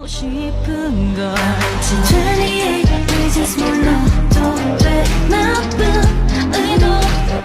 싶은 걸 28 reasons 몰라도 왜 나쁜 의도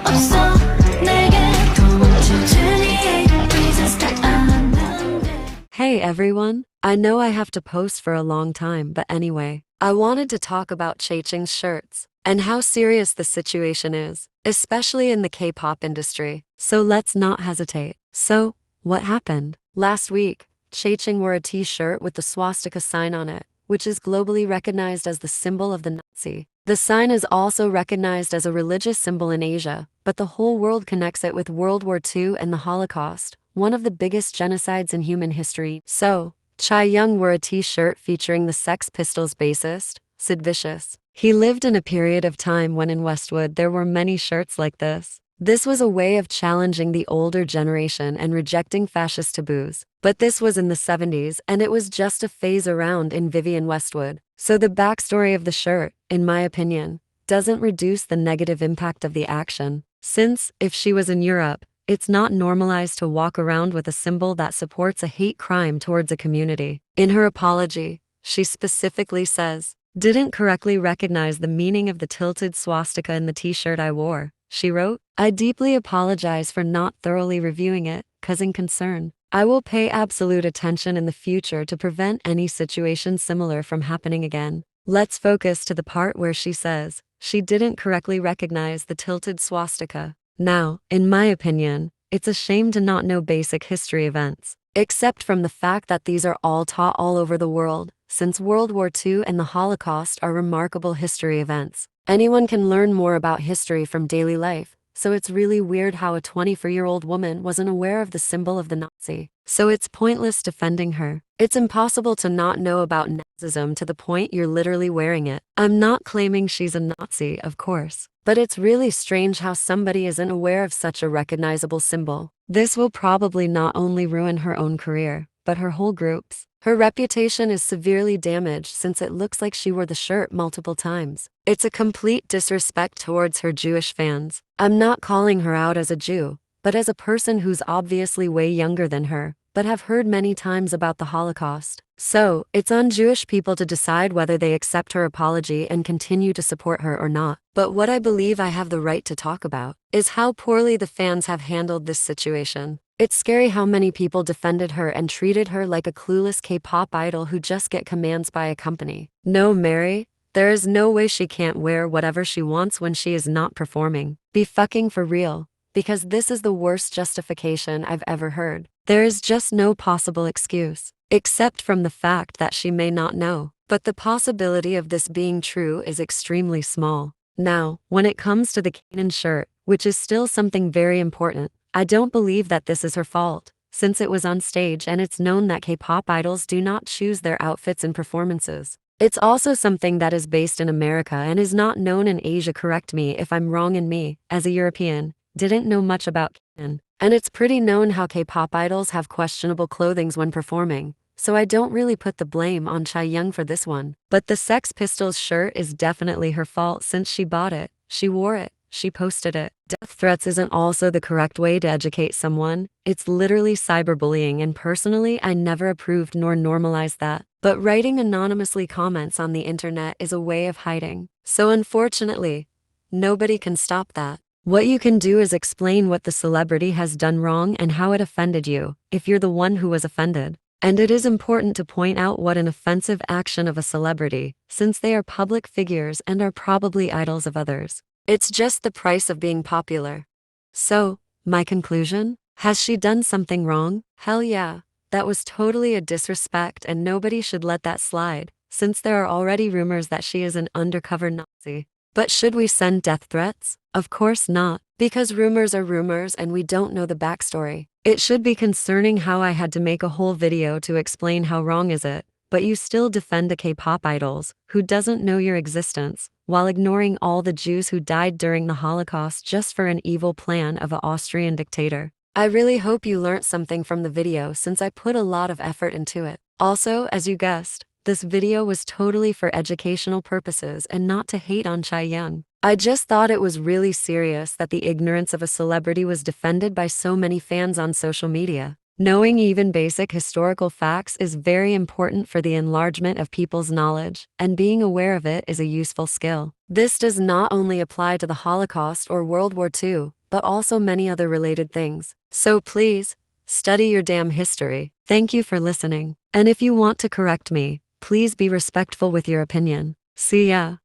없어 내게 도무지 28 reasons 다 아는데. Hey everyone, I know I have to post for a long time, but anyway, I wanted to talk about chaeyoung's shirts and how serious the situation is, especially in the K-pop industry. So let's not hesitate. So, what happened? Last week, chaeyoung wore a t-shirt with the swastika sign on it, which is globally recognized as the symbol of the Nazi. The sign is also recognized as a religious symbol in Asia, but the whole world connects it with World War II and the Holocaust, one of the biggest genocides in human history. So, chaeyoung wore a t-shirt featuring the Sex Pistols bassist, Sid Vicious. He lived in a period of time when in Westwood there were many shirts like this. This was a way of challenging the older generation and rejecting fascist taboos. But this was in the 70s, and it was just a phase around in Vivienne Westwood. So the backstory of the shirt, in my opinion, doesn't reduce the negative impact of the action. Since, if she was in Europe, it's not normalized to walk around with a symbol that supports a hate crime towards a community. In her apology, she specifically says, "Didn't correctly recognize the meaning of the tilted swastika in the t-shirt I wore," she wrote. "I deeply apologize for not thoroughly reviewing it, causing concern. I will pay absolute attention in the future to prevent any situation similar from happening again." Let's focus to the part where she says, she didn't correctly recognize the tilted swastika. Now, in my opinion, it's a shame to not know basic history events, except from the fact that these are all taught all over the world, since World War II and the Holocaust are remarkable history events. Anyone can learn more about history from daily life, so it's really weird how a 24-year-old woman wasn't aware of the symbol of the Nazi. So it's pointless defending her. It's impossible to not know about Nazism to the point you're literally wearing it. I'm not claiming she's a Nazi, of course, but it's really strange how somebody isn't aware of such a recognizable symbol. This will probably not only ruin her own career, but her whole group's. Her reputation is severely damaged since it looks like she wore the shirt multiple times. It's a complete disrespect towards her Jewish fans. I'm not calling her out as a Jew, but as a person who's obviously way younger than her, but have heard many times about the Holocaust. So, it's on Jewish people to decide whether they accept her apology and continue to support her or not. But what I believe I have the right to talk about is how poorly the fans have handled this situation. It's scary how many people defended her and treated her like a clueless K-pop idol who just get commands by a company. No, Mary, there is no way she can't wear whatever she wants when she is not performing. Be fucking for real, because this is the worst justification I've ever heard. There is just no possible excuse, except from the fact that she may not know. But the possibility of this being true is extremely small. Now, when it comes to the chaeyoung shirt, which is still something very important, I don't believe that this is her fault, since it was on stage and it's known that K-pop idols do not choose their outfits and performances. It's also something that is based in America and is not known in Asia. Correct me if I'm wrong, and me, as a European, didn't know much about chaeyoung. And it's pretty known how K-pop idols have questionable clothing when performing, so I don't really put the blame on chaeyoung for this one. But the Sex Pistols shirt is definitely her fault since she bought it, she wore it, she posted it. Death threats isn't also the correct way to educate someone. It's literally cyberbullying, and personally I never approved nor normalized that. But writing anonymously comments on the internet is a way of hiding. So unfortunately, nobody can stop that. What you can do is explain what the celebrity has done wrong and how it offended you, if you're the one who was offended. And it is important to point out what an offensive action of a celebrity, since they are public figures and are probably idols of others. It's just the price of being popular. So, my conclusion? Has she done something wrong? Hell yeah. That was totally a disrespect, and nobody should let that slide, since there are already rumors that she is an undercover Nazi. But should we send death threats? Of course not, because rumors are rumors and we don't know the backstory. It should be concerning how I had to make a whole video to explain how wrong is it, but you still defend the K-pop idols, who doesn't know your existence, while ignoring all the Jews who died during the Holocaust just for an evil plan of an Austrian dictator. I really hope you learnt something from the video since I put a lot of effort into it. Also, as you guessed, this video was totally for educational purposes and not to hate on chaeyoung. I just thought it was really serious that the ignorance of a celebrity was defended by so many fans on social media. Knowing even basic historical facts is very important for the enlargement of people's knowledge, and being aware of it is a useful skill. This does not only apply to the Holocaust or World War II, but also many other related things. So please, study your damn history. Thank you for listening. And if you want to correct me, please be respectful with your opinion. See ya.